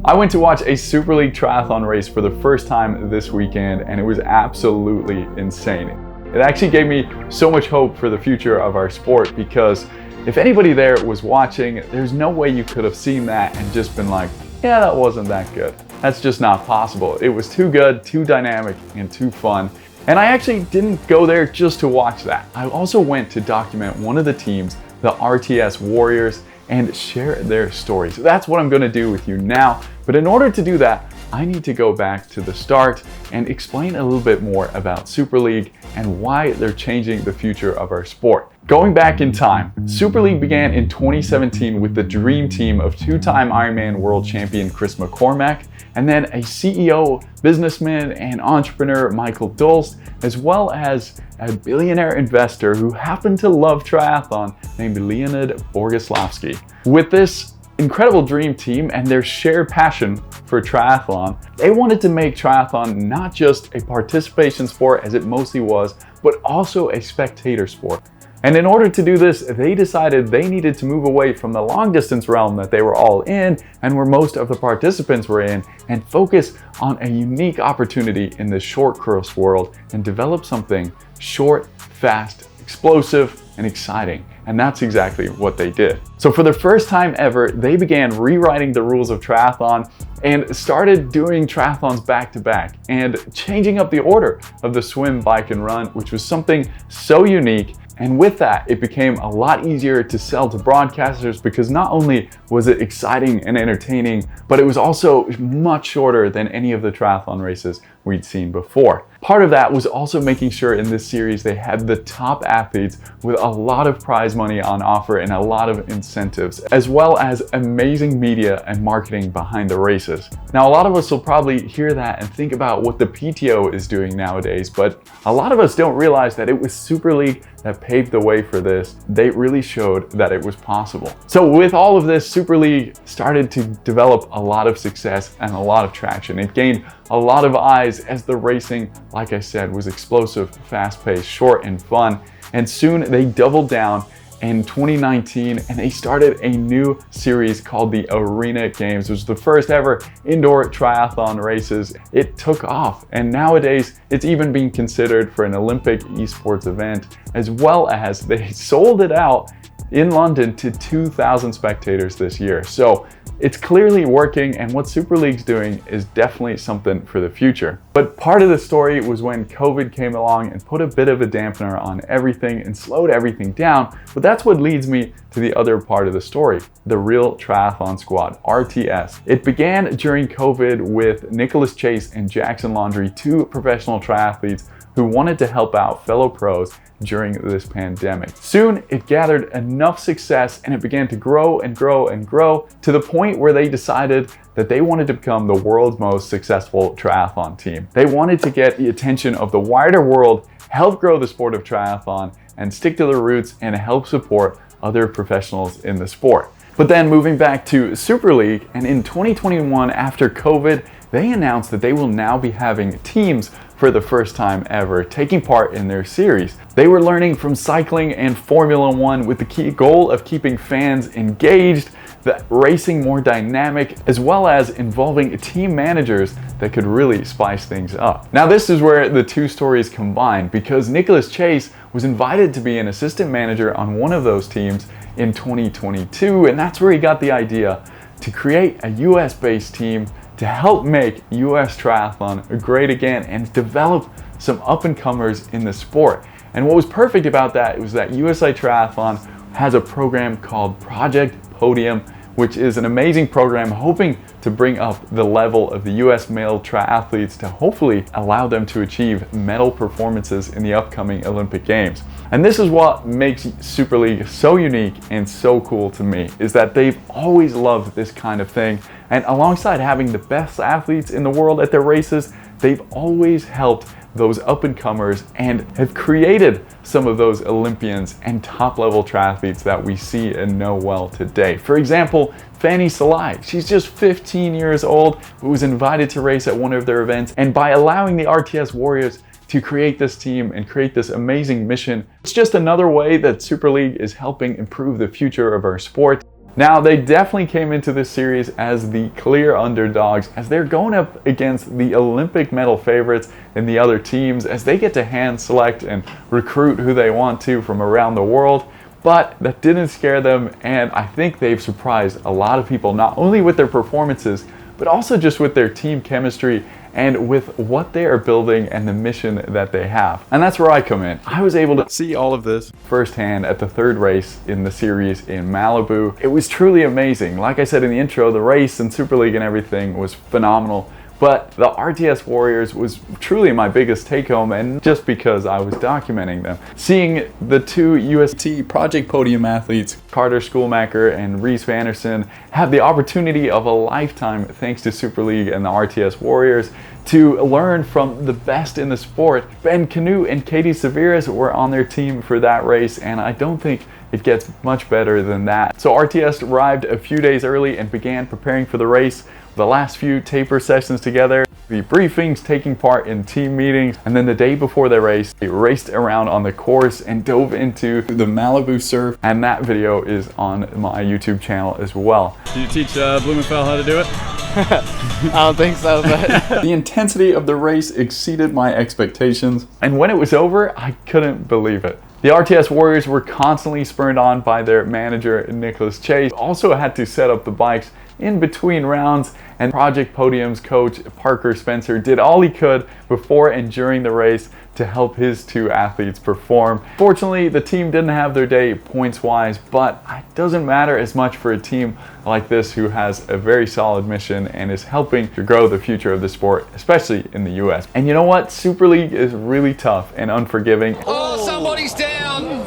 I went to watch a Super League triathlon race for the first time this weekend, and it was absolutely insane. It actually gave me so much hope for the future of our sport, because if anybody there was watching, there's no way you could have seen that and just been like, yeah, that wasn't that good. That's just not possible. It was too good, too dynamic, and too fun. And I actually didn't go there just to watch that. I also went to document one of the teams, the RTS Warriors, and share their stories. So that's what I'm gonna do with you now. But in order to do that, I need to go back to the start and explain a little bit more about Super League and why they're changing the future of our sport. Going back in time, Super League began in 2017 with the dream team of two-time Ironman world champion Chris McCormack, and then a CEO, businessman, and entrepreneur, Michael Dulst, as well as a billionaire investor who happened to love triathlon named Leonid Borislavsky. With this incredible dream team and their shared passion for triathlon, they wanted to make triathlon not just a participation sport as it mostly was, but also a spectator sport. And in order to do this, they decided they needed to move away from the long distance realm that they were all in and where most of the participants were in, and focus on a unique opportunity in the short course world and develop something short, fast, explosive, and exciting. And that's exactly what they did. So for the first time ever, they began rewriting the rules of triathlon and started doing triathlons back to back and changing up the order of the swim, bike, and run, which was something so unique. And with that, it became a lot easier to sell to broadcasters, because not only was it exciting and entertaining, but it was also much shorter than any of the triathlon races we'd seen before. Part of that was also making sure in this series they had the top athletes with a lot of prize money on offer and a lot of incentives, as well as amazing media and marketing behind the races. Now, a lot of us will probably hear that and think about what the PTO is doing nowadays, but a lot of us don't realize that it was Super League that paved the way for this. They really showed that it was possible. So with all of this, Super League started to develop a lot of success and a lot of traction. It gained a lot of eyes as the racing, like I said, was explosive, fast-paced, short, and fun. And soon they doubled down in 2019, and they started a new series called the Arena Games, which was the first ever indoor triathlon races. It took off, and nowadays it's even being considered for an Olympic esports event, as well as they sold it out in London to 2,000 spectators this year. So it's clearly working, and what Super League's doing is definitely something for the future. But part of the story was when COVID came along and put a bit of a dampener on everything and slowed everything down. But that's what leads me to the other part of the story, the Real Triathlon Squad, RTS. It began during COVID with Nicholas Chase and Jackson Laundrie, two professional triathletes who wanted to help out fellow pros during this pandemic. Soon, it gathered enough success and it began to grow and grow and grow to the point where they decided that they wanted to become the world's most successful triathlon team. They wanted to get the attention of the wider world, help grow the sport of triathlon, and stick to their roots and help support other professionals in the sport. But then moving back to Super League, and in 2021, after COVID, they announced that they will now be having teams for the first time ever, taking part in their series. They were learning from cycling and Formula One with the key goal of keeping fans engaged, the racing more dynamic, as well as involving team managers that could really spice things up. Now, this is where the two stories combine, because Nicholas Chase was invited to be an assistant manager on one of those teams in 2022, and that's where he got the idea to create a US-based team to help make US triathlon great again and develop some up-and-comers in the sport. And what was perfect about that was that USA Triathlon has a program called Project Podium, which is an amazing program hoping to bring up the level of the US male triathletes to hopefully allow them to achieve medal performances in the upcoming Olympic Games. And this is what makes Super League so unique and so cool to me, is that they've always loved this kind of thing. And alongside having the best athletes in the world at their races, they've always helped those up-and-comers and have created some of those Olympians and top-level triathletes that we see and know well today. For example, Fanny Salai, she's just 15 years old, but was invited to race at one of their events, and by allowing the RTS Warriors to create this team and create this amazing mission, it's just another way that Super League is helping improve the future of our sport. Now, they definitely came into this series as the clear underdogs, as they're going up against the Olympic medal favorites in the other teams, as they get to hand select and recruit who they want to from around the world. But that didn't scare them, and I think they've surprised a lot of people, not only with their performances, but also just with their team chemistry and with what they are building and the mission that they have. And that's where I come in. I was able to see all of this firsthand at the third race in the series in Malibu. It was truly amazing. Like I said in the intro, the race and Super League and everything was phenomenal. But the RTS Warriors was truly my biggest take home, and just because I was documenting them. Seeing the two UST Project Podium athletes, Carter Schoolmaker and Reese Vanderson, have the opportunity of a lifetime thanks to Super League and the RTS Warriors to learn from the best in the sport. Ben Canute and Katie Severis were on their team for that race, and I don't think it gets much better than that. So RTS arrived a few days early and began preparing for the race. The last few taper sessions together, the briefings, taking part in team meetings, and then the day before the race, they raced around on the course and dove into the Malibu surf, and that video is on my YouTube channel as well. Did you teach Blumenfeld how to do it? I don't think so, but the intensity of the race exceeded my expectations, and when it was over, I couldn't believe it. The RTS Warriors were constantly spurred on by their manager, Nicholas Chase. Also had to set up the bikes in between rounds, and Project Podium's coach, Parker Spencer, did all he could before and during the race to help his two athletes perform. Fortunately, the team didn't have their day points-wise, but it doesn't matter as much for a team like this who has a very solid mission and is helping to grow the future of the sport, especially in the US. And you know what? Super League is really tough and unforgiving. Oh, somebody's down.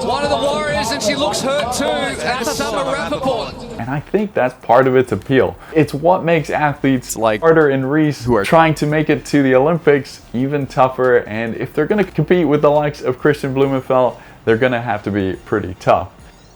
One of the Warriors, and she looks hurt too. That's Summer Rappaport. And I think that's part of its appeal. It's what makes athletes like Carter and Reese, who are trying to make it to the Olympics, even tougher. And if they're going to compete with the likes of Christian Blumenfeld, they're going to have to be pretty tough.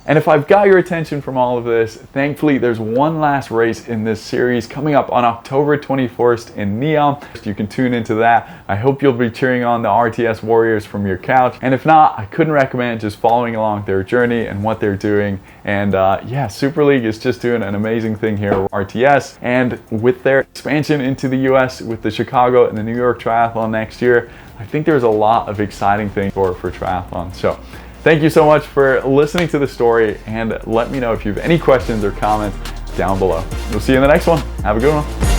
And if I've got your attention from all of this, thankfully there's one last race in this series coming up on October 21st in Neom. You can tune into that. I hope you'll be cheering on the RTS Warriors from your couch. And if not, I couldn't recommend just following along their journey and what they're doing. And yeah, Super League is just doing an amazing thing here with RTS. And with their expansion into the US with the Chicago and the New York Triathlon next year, I think there's a lot of exciting things for triathlon. So thank you so much for listening to the story, and let me know if you have any questions or comments down below. We'll see you in the next one. Have a good one.